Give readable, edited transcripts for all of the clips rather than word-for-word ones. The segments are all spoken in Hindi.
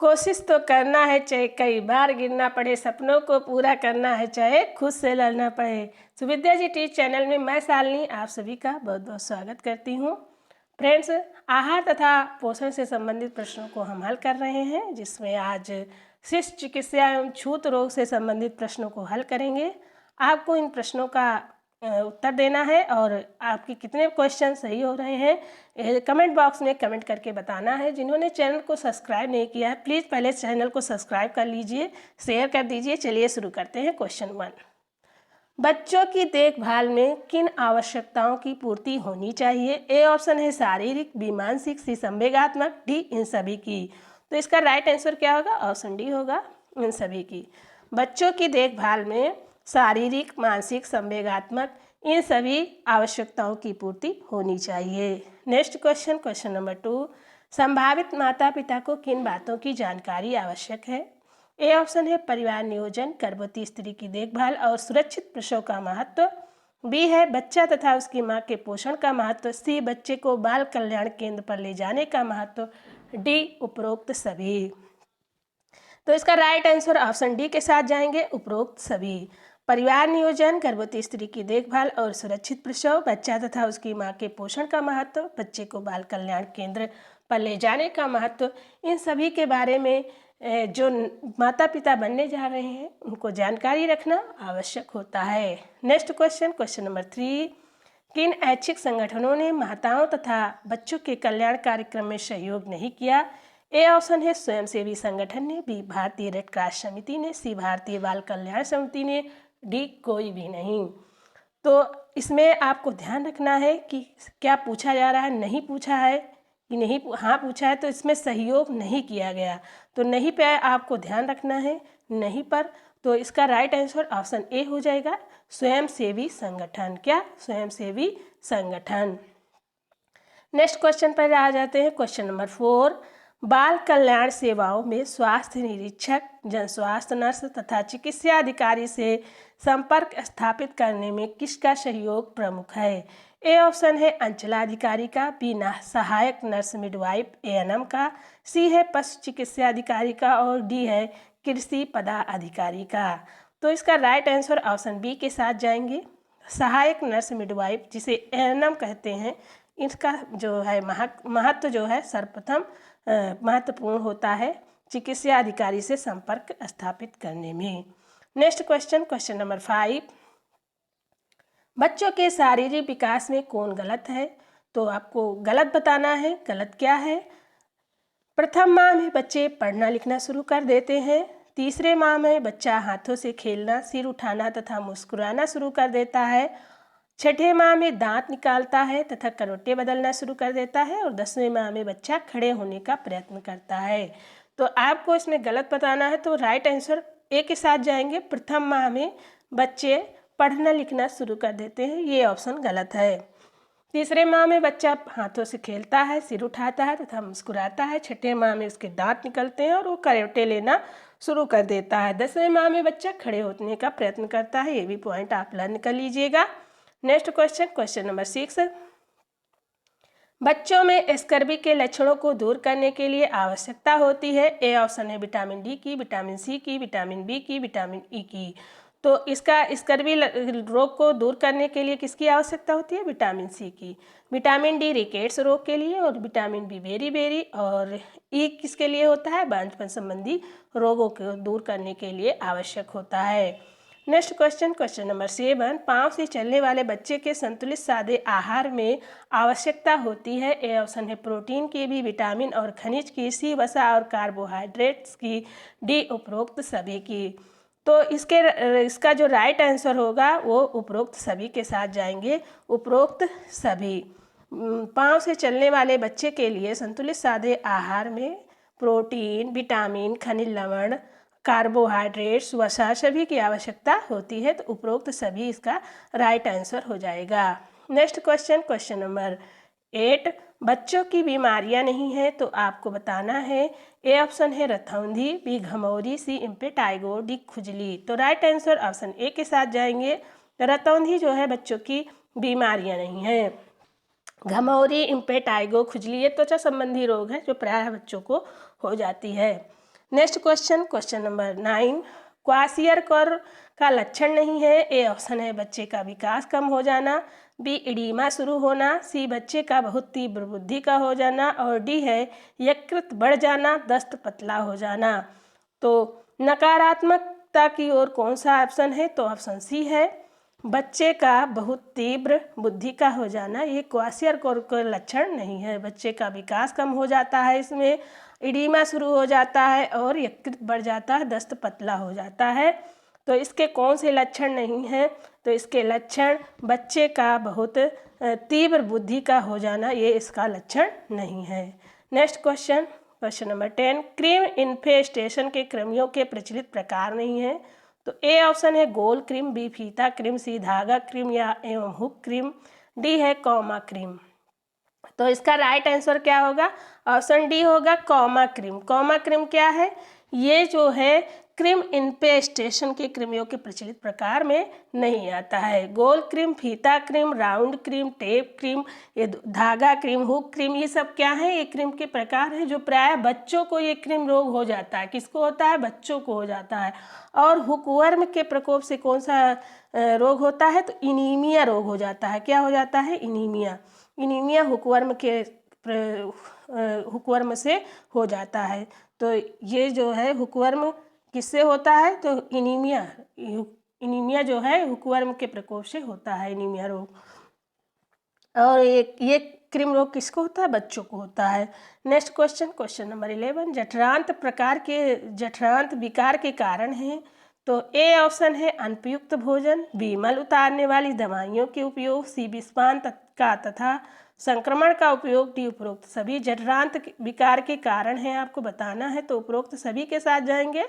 कोशिश तो करना है चाहे कई बार गिरना पड़े, सपनों को पूरा करना है चाहे खुद से लड़ना पड़े। सुविद्या जी टीच चैनल में मैं शालिनी आप सभी का बहुत बहुत स्वागत करती हूँ। फ्रेंड्स, आहार तथा पोषण से संबंधित प्रश्नों को हम हल कर रहे हैं, जिसमें आज शिशु चिकित्सा एवं छूत रोग से संबंधित प्रश्नों को हल करेंगे। आपको इन प्रश्नों का उत्तर देना है और आपके कितने क्वेश्चन सही हो रहे हैं कमेंट बॉक्स में कमेंट करके बताना है। जिन्होंने चैनल को सब्सक्राइब नहीं किया है प्लीज़ पहले चैनल को सब्सक्राइब कर लीजिए, शेयर कर दीजिए। चलिए शुरू करते हैं। क्वेश्चन 1, बच्चों की देखभाल में किन आवश्यकताओं की पूर्ति होनी चाहिए? ए ऑप्शन है शारीरिक, बी मानसिक, सी संवेगात्मक, डी इन सभी की। तो इसका राइट आंसर क्या होगा? ऑप्शन डी होगा, इन सभी की। बच्चों की देखभाल में शारीरिक, मानसिक, संवेगात्मक इन सभी आवश्यकताओं की पूर्ति होनी चाहिए। नेक्स्ट क्वेश्चन, क्वेश्चन नंबर 2, संभावित माता पिता को किन बातों की जानकारी आवश्यक है? ए ऑप्शन है परिवार नियोजन, गर्भवती स्त्री की देखभाल और सुरक्षित प्रसव का महत्व, बी है बच्चा तथा उसकी मां के पोषण का महत्व, सी बच्चे को बाल कल्याण केंद्र पर ले जाने का महत्व, डी उपरोक्त सभी। तो इसका राइट आंसर ऑप्शन डी के साथ जाएंगे, उपरोक्त सभी। परिवार नियोजन, गर्भवती स्त्री की देखभाल और सुरक्षित प्रसव, बच्चा तथा उसकी मां के पोषण का महत्व, बच्चे को बाल कल्याण केंद्र पर ले जाने का महत्व, इन सभी के बारे में जो माता पिता बनने जा रहे हैं उनको जानकारी रखना आवश्यक होता है। नेक्स्ट क्वेश्चन, क्वेश्चन नंबर 3, किन ऐच्छिक संगठनों ने माताओं तथा बच्चों के कल्याण कार्यक्रम में सहयोग नहीं किया? ए ऑप्शन है स्वयंसेवी संगठन ने, बी भारतीय रेड क्रॉस समिति ने, सी भारतीय बाल कल्याण समिति ने, डी कोई भी नहीं। तो इसमें आपको ध्यान रखना है कि क्या पूछा जा रहा है, नहीं पूछा है कि नहीं, हाँ पूछा है तो इसमें सहयोग नहीं किया गया। तो नहीं पे आपको ध्यान रखना है, नहीं पर। तो इसका राइट आंसर ऑप्शन ए हो जाएगा, स्वयंसेवी संगठन। क्या? स्वयंसेवी संगठन। नेक्स्ट क्वेश्चन पर आ जाते हैं। क्वेश्चन नंबर 4, बाल कल्याण सेवाओं में स्वास्थ्य निरीक्षक, जन स्वास्थ्य नर्स तथा चिकित्सा अधिकारी से संपर्क स्थापित करने में किसका सहयोग प्रमुख है? ए ऑप्शन है अंचलाधिकारी का, बी सहायक नर्स मिडवाइफ एएनएम का, सी है पशु चिकित्सा अधिकारी का और डी है कृषि पदाधिकारी का। तो इसका राइट आंसर ऑप्शन बी के साथ जाएंगे, सहायक नर्स मिडवाइफ जिसे एएनएम कहते हैं, इसका जो है महत्व जो है सर्वप्रथम महत्वपूर्ण होता है चिकित्सा अधिकारी से संपर्क स्थापित करने में। नेक्स्ट क्वेश्चन, क्वेश्चन नंबर 5, बच्चों के शारीरिक विकास में कौन गलत है? तो आपको गलत बताना है। गलत क्या है? प्रथम माह में बच्चे पढ़ना लिखना शुरू कर देते हैं, तीसरे माह में बच्चा हाथों से खेलना, सिर उठाना तथा मुस्कुराना शुरू कर देता है, छठे माह में दांत निकालता है तथा करवटें बदलना शुरू कर देता है और 10वें माह में बच्चा खड़े होने का प्रयत्न करता है। तो आपको इसमें गलत बताना है, तो राइट आंसर ए के साथ जाएंगे, प्रथम माह में बच्चे पढ़ना लिखना शुरू कर देते हैं, ये ऑप्शन गलत है। तीसरे माह में बच्चा हाथों से खेलता है, सिर उठाता है तथा मुस्कुराता है, छठे माह में उसके दांत निकलते हैं और वो करवटें लेना शुरू कर देता है, 10वें माह में बच्चा खड़े होने का प्रयत्न करता है। ये भी पॉइंट आप लर्न कर लीजिएगा। नेक्स्ट क्वेश्चन, क्वेश्चन नंबर 6, बच्चों में स्कर्वी के लक्षणों को दूर करने के लिए आवश्यकता होती है? ए ऑप्शन है विटामिन डी की, विटामिन सी की, विटामिन बी की, विटामिन ई की। तो इसका स्कर्वी रोग को दूर करने के लिए किसकी आवश्यकता होती है? विटामिन सी की। विटामिन डी रिकेट्स रोग के लिए और विटामिन बी बेरी और ई किसके लिए होता है? बांझपन संबंधी रोगों को दूर करने के लिए आवश्यक होता है। नेक्स्ट क्वेश्चन, क्वेश्चन नंबर 7, पाँव से चलने वाले बच्चे के संतुलित सादे आहार में आवश्यकता होती है? ए ऑप्शन है प्रोटीन की, भी विटामिन और खनिज की, सी वसा और कार्बोहाइड्रेट्स की, डी उपरोक्त सभी की। तो इसका जो राइट आंसर होगा वो उपरोक्त सभी के साथ जाएंगे, उपरोक्त सभी। पाँव से चलने वाले बच्चे के लिए संतुलित सादे आहार में प्रोटीन, विटामिन, खनिज लवण, कार्बोहाइड्रेट्स, वसा सभी की आवश्यकता होती है, तो उपरोक्त सभी इसका राइट आंसर हो जाएगा। नेक्स्ट क्वेश्चन, क्वेश्चन नंबर 8, बच्चों की बीमारियां नहीं है तो आपको बताना है। ए ऑप्शन है रतौंधी, बी घमौरी, सी इम्पेटाइगो, डी खुजली। तो राइट आंसर ऑप्शन ए के साथ जाएंगे, रतौंधी जो है बच्चों की बीमारियां नहीं है। घमौरी, इम्पेटाइगो, खुजली ये त्वचा संबंधी रोग है जो प्रायः बच्चों को हो जाती है। नेक्स्ट क्वेश्चन नंबर 9, क्वाशियरकर का लक्षण नहीं है। ए ऑप्शन है बच्चे का विकास कम हो जाना, बी इडीमा शुरू होना, सी बच्चे का बहुत तीव्र बुद्धि का हो जाना, और डी है यकृत बढ़ जाना, दस्त पतला हो जाना। तो नकारात्मकता की ओर कौन सा ऑप्शन है? तो ऑप्शन सी है बच्चे का बहुत तीव्र बुद्धि का हो जाना। ये क्वाशियरकर का लक्षण नहीं है। बच्चे का विकास कम हो जाता है, इसमें इडीमा शुरू हो जाता है और यकृत बढ़ जाता है, दस्त पतला हो जाता है। तो इसके कौन से लक्षण नहीं हैं? तो इसके लक्षण बच्चे का बहुत तीव्र बुद्धि का हो जाना, ये इसका लक्षण नहीं है। Next question number 10, cream infestation के कृमियों के प्रचलित प्रकार नहीं है। तो ए ऑप्शन है गोल क्रीम, बी फीता क्रीम, सी धागा क्रीम या एवं हुक क्रीम, डी है कॉमा क्रीम। तो इसका राइट आंसर क्या होगा? ऑप्शन डी होगा कॉमा क्रीम। कॉमा क्रीम क्या है? ये जो है क्रीम इन्फेस्टेशन के कृमियों के प्रचलित प्रकार में नहीं आता है। गोल क्रीम, फीता cream, round cream, tape cream, ये धागा क्रीम, हुक क्रीम, ये सब क्या है? ये क्रीम के प्रकार हैं जो प्राय बच्चों को ये क्रीम रोग हो जाता है। किसको होता है? बच्चों को हो जाता है। और हुकवर्म के प्रकोप से कौन सा रोग होता है? तो इनीमिया रोग हो जाता है। क्या हो जाता है? इनीमिया। इनीमिया हुकवर्म से हो जाता है। तो ये जो है हुकवर्म किससे होता है? तो इनीमिया जो है हुकवर्म के प्रकोप से होता है, इनीमिया रोग। और ये क्रीम रोग किसको होता है? बच्चों को होता है। नेक्स्ट क्वेश्चन नंबर 11, जठरांत विकार के कारण है। तो ए ऑप्शन है अनुपयुक्त भोजन, बी मल उतारने वाली दवाइयों के उपयोग, सी विषपान का तथा संक्रमण का उपयोग, डी उपरोक्त सभी। जठरांत विकार के कारण है आपको बताना है, तो उपरोक्त सभी के साथ जाएंगे।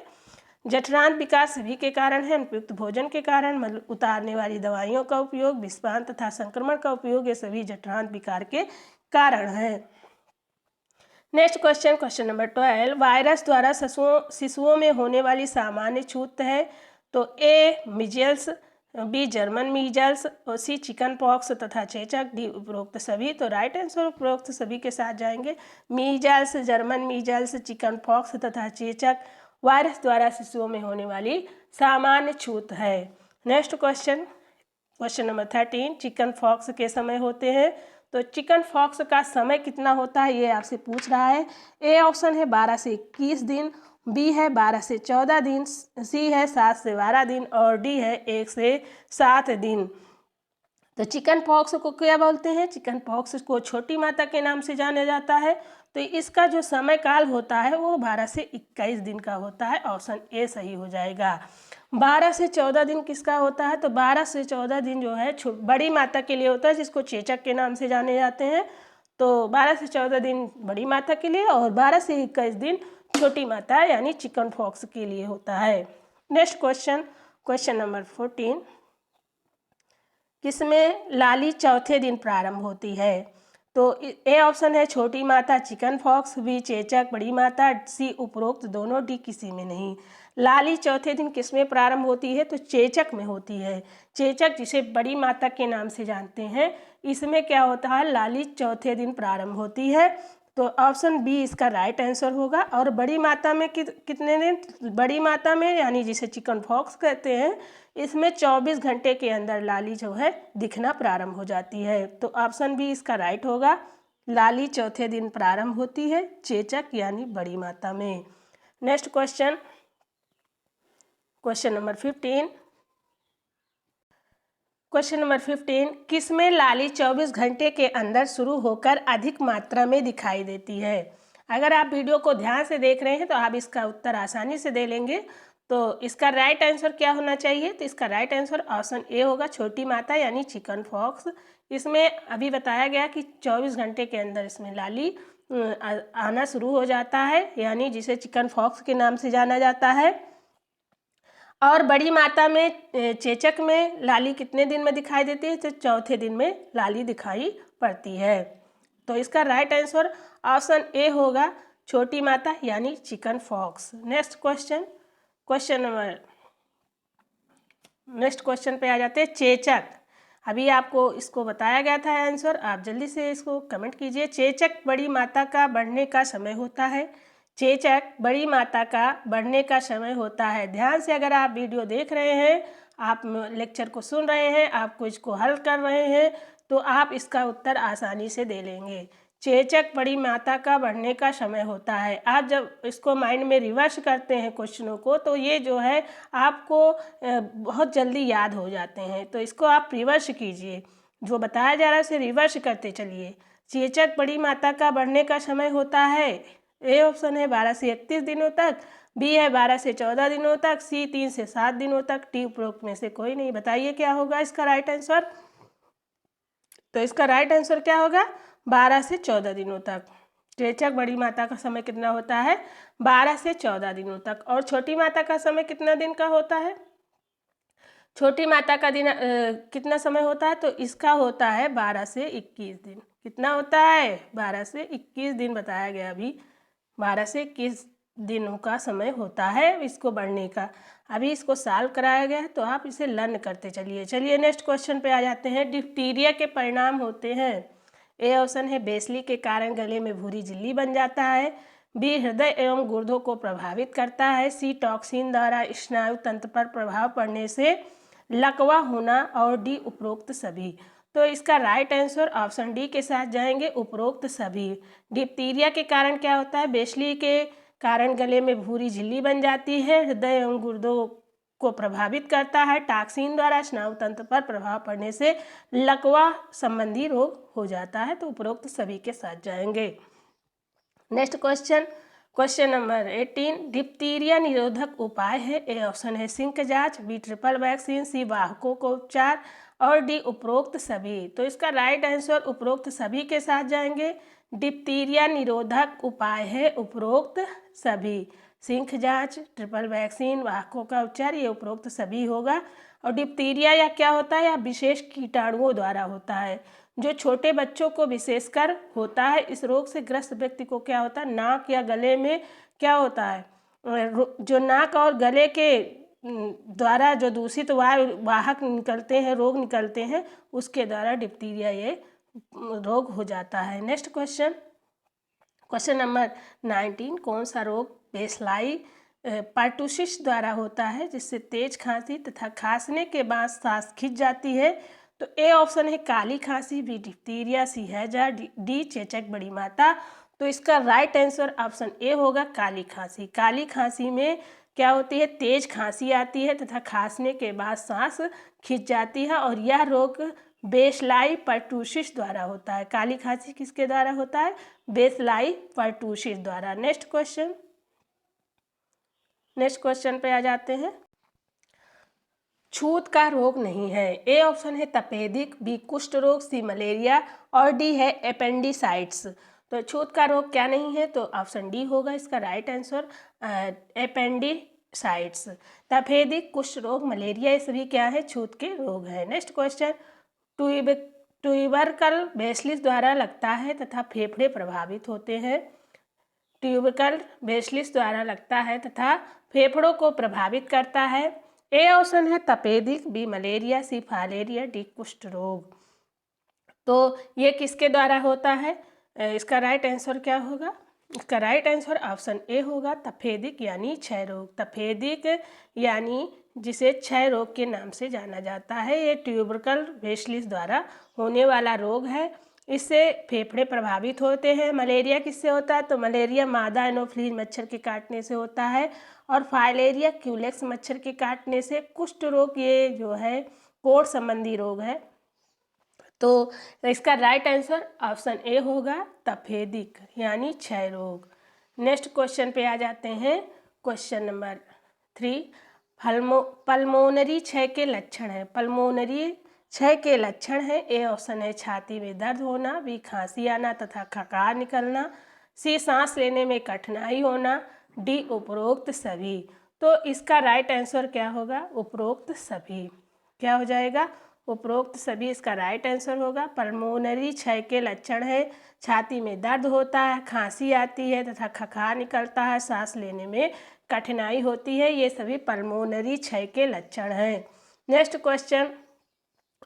जठरांत विकार सभी के कारण है, अनुपयुक्त भोजन के कारण, मल उतारने वाली दवाइयों का उपयोग, विषपान तथा संक्रमण का उपयोग, ये सभी जठरांत विकार के कारण है। नेक्स्ट क्वेश्चन नंबर 12, वायरस द्वारा शिशुओं में होने वाली सामान्य छूत है। तो ए मिजल्स, बी जर्मन मीजल्स, और सी चिकन पॉक्स तथा चेचक, डी उपरोक्त सभी। तो राइट आंसर उपरोक्त सभी के साथ जाएंगे। Measles, German measles, chicken pox तथा चेचक वायरस द्वारा शिशुओं में होने वाली सामान्य छूत है। Next question number 13, chicken pox के समय होते हैं। तो चिकन पॉक्स का समय कितना होता है ये आपसे पूछ रहा है। ए ऑप्शन है 12 से 21 दिन, बी है 12 से 14 दिन, सी है 7 से 12 दिन, और डी है 1 से 7 दिन। तो चिकन पॉक्स को क्या बोलते हैं? चिकन पॉक्स को छोटी माता के नाम से जाना जाता है। तो इसका जो समय काल होता है वो 12 से 21 दिन का होता है। ऑप्शन ए सही हो जाएगा। 12 से 14 दिन किसका होता है? तो 12 से 14 दिन जो है बड़ी माता के लिए होता है, जिसको चेचक के नाम से जाने जाते हैं। तो 12 से 14 दिन बड़ी माता के लिए और 12 से 21 दिन छोटी माता यानी चिकन पॉक्स के लिए होता है। नेक्स्ट क्वेश्चन नंबर 14, किसमें लाली चौथे दिन प्रारंभ होती है? तो ए ऑप्शन है छोटी माता चिकन पॉक्स, बी चेचक बड़ी माता, सी उपरोक्त दोनों, डी किसी में नहीं। लाली चौथे दिन किसमें प्रारंभ होती है? तो चेचक में होती है। चेचक जिसे बड़ी माता के नाम से जानते हैं, इसमें क्या होता है? लाली चौथे दिन प्रारंभ होती है। तो ऑप्शन बी इसका राइट आंसर होगा। और बड़ी माता में कितने दिन? बड़ी माता में यानी जिसे चिकन पॉक्स कहते हैं, इसमें 24 घंटे के अंदर लाली जो है दिखना प्रारंभ हो जाती है। तो ऑप्शन बी इसका राइट होगा। लाली चौथे दिन प्रारंभ होती है चेचक यानी बड़ी माता में। नेक्स्ट क्वेश्चन नंबर 15, किसमें लाली 24 घंटे के अंदर शुरू होकर अधिक मात्रा में दिखाई देती है? अगर आप वीडियो को ध्यान से देख रहे हैं तो आप इसका उत्तर आसानी से दे लेंगे। तो इसका राइट आंसर क्या होना चाहिए? तो इसका राइट आंसर ऑप्शन ए होगा, छोटी माता यानी चिकन पॉक्स। इसमें अभी बताया गया कि 24 घंटे के अंदर इसमें लाली आना शुरू हो जाता है, यानी जिसे चिकन पॉक्स के नाम से जाना जाता है। और बड़ी माता में चेचक में लाली कितने दिन में दिखाई देती है? तो चौथे दिन में लाली दिखाई पड़ती है। तो इसका राइट आंसर ऑप्शन ए होगा, छोटी माता यानी चिकन पॉक्स। नेक्स्ट क्वेश्चन पे आ जाते हैं चेचक। अभी आपको इसको बताया गया था आंसर, आप जल्दी से इसको कमेंट कीजिए। चेचक बड़ी माता का बढ़ने का समय होता है। चेचक बड़ी माता का बढ़ने का समय होता है। ध्यान से अगर आप वीडियो देख रहे हैं, आप लेक्चर को सुन रहे हैं, आप कुछ को हल कर रहे हैं, तो आप इसका उत्तर आसानी से दे लेंगे। चेचक बड़ी माता का बढ़ने का समय होता है। आप जब इसको माइंड में रिवर्स करते हैं क्वेश्चनों को, तो ये जो है आपको बहुत जल्दी याद हो जाते हैं। तो इसको आप रिवर्स कीजिए, जो बताया जा रहा है उसे रिवर्स करते चलिए। चेचक बड़ी माता का बढ़ने का समय होता है। ए ऑप्शन है 12 से 31 दिनों तक, बी है 12 से 14 दिनों तक, सी 3 से 7 दिनों तक, डी उपरोक्त में से कोई नहीं। बताइए क्या होगा इसका राइट आंसर। तो इसका राइट आंसर क्या होगा? 12 से 14 दिनों तक। चेचक बड़ी माता का समय कितना होता है? 12 से 14 दिनों तक। और छोटी माता का समय कितना दिन का होता है? छोटी माता का दिन कितना समय होता है? तो इसका होता है 12 से 21 दिन। कितना होता है? 12 से 21 दिन बताया गया अभी। 12 से 21 दिनों का समय होता है इसको बढ़ने का। अभी इसको सॉल्व कराया गया है, तो आप इसे लर्न करते चलिए। चलिए नेक्स्ट क्वेश्चन पे आ जाते हैं। डिप्टीरिया के परिणाम होते हैं। ए ऑप्शन है बेसली के कारण गले में भूरी झिल्ली बन जाता है, बी हृदय एवं गुर्दों को प्रभावित करता है, सी टॉक्सिन द्वारा स्नायु तंत्र पर प्रभाव पड़ने से लकवा होना, और डी उपरोक्त सभी। तो इसका राइट आंसर ऑप्शन डी के साथ जाएंगे, उपरोक्त सभी। डिप्टीरिया के कारण क्या होता है? बेसली के कारण गले में भूरी झिल्ली बन जाती है, हृदय एवं गुर्दों को प्रभावित करता है, टॉक्सिन द्वारा स्नायु तंत्र पर प्रभाव पड़ने से लकवा संबंधी रोग हो जाता है। तो उपरोक्त सभी के साथ जाएंगे। Next question number 18। डिप्टीरिया निरोधक उपाय है। ए ऑप्शन है सिंक जांच, बी ट्रिपल वैक्सीन, सी वाहकों को उपचार, और डी उपरोक्त सभी। तो इसका राइट आंसर उपरोक्त सभी के साथ जाएंगे। डिप्टीरिया निरोधक उपाय है उपरोक्त सभी। सिंक जांच, ट्रिपल वैक्सीन, वाहकों का उपचार, ये उपरोक्त सभी होगा। और डिप्टीरिया या क्या होता है? या विशेष कीटाणुओं द्वारा होता है, जो छोटे बच्चों को विशेषकर होता है। इस रोग से ग्रस्त व्यक्ति को क्या होता है? नाक या गले में क्या होता है? जो नाक और गले के द्वारा जो दूषित वाहक निकलते हैं, रोग निकलते हैं, उसके द्वारा डिप्टीरिया ये रोग हो जाता है। Next question number 19। कौन सा रोग बेसलाई पार्टूसिस द्वारा होता है, जिससे तेज खांसी तथा खांसने के बाद सांस खिंच जाती है? तो ए ऑप्शन है काली खांसी, बी डिप्टीरिया, सी हैजा, डी चेचक बड़ी माता। तो इसका राइट आंसर ऑप्शन ए होगा काली खांसी। काली खांसी में क्या होती है? तेज खांसी आती है तथा खांसने के बाद सांस खिंच जाती है, और यह रोग बेसलाई पर्टूसिस द्वारा होता है। काली खांसी किसके द्वारा होता है? बेसलाई पर्टूसिस द्वारा। नेक्स्ट क्वेश्चन पे आ जाते हैं। छूत का रोग नहीं है। ए ऑप्शन है तपेदिक, बी कुष्ठ रोग, सी मलेरिया, और डी है एपेंडिसाइट्स। तो छूत का रोग क्या नहीं है? तो ऑप्शन डी होगा इसका राइट आंसर, एपेंडिसाइट्स। तपेदिक, कुष्ठ रोग, मलेरिया, ये सभी क्या है? छूत के रोग है। Next question. ट्यूबरकल बेसिलस द्वारा लगता है तथा फेफड़े प्रभावित होते हैं। ट्यूबरकल बेसिलस द्वारा लगता है तथा फेफड़ों को प्रभावित करता है। ए ऑप्शन है तपेदिक, बी मलेरिया, सी फाइलेरिया, डी कुष्ठ रोग। तो ये किसके द्वारा होता है? इसका राइट आंसर क्या होगा? इसका राइट आंसर ऑप्शन ए होगा, तपेदिक यानी क्षय रोग। तपेदिक यानी जिसे क्षय रोग के नाम से जाना जाता है, ये ट्यूबरकल बेसिलस द्वारा होने वाला रोग है। इससे फेफड़े प्रभावित होते हैं। मलेरिया किससे होता है? तो मलेरिया मादा एनोफ्लीज मच्छर के काटने से होता है, और फाइलेरिया क्यूलेक्स मच्छर के काटने से। कुष्ठ रोग ये जो है कोढ़ संबंधी रोग है। तो इसका राइट आंसर ऑप्शन ए होगा, तपेदिक यानी क्षय रोग। नेक्स्ट क्वेश्चन पे आ जाते हैं। Question number 3। पल्मोनरी क्षय के लक्षण है। पल्मोनरी क्षय के लक्षण है। ए ऑप्शन है छाती में दर्द होना, बी खांसी आना तथा खकार निकलना, सी सांस लेने में कठिनाई होना, डी उपरोक्त सभी। तो इसका राइट आंसर क्या होगा? उपरोक्त सभी। क्या हो जाएगा? उपरोक्त सभी इसका राइट आंसर होगा। पल्मोनरी क्षय के लक्षण है, छाती में दर्द होता है, खांसी आती है तथा खखार निकलता है, सांस लेने में कठिनाई होती है, ये सभी पल्मोनरी क्षय के लक्षण हैं। नेक्स्ट क्वेश्चन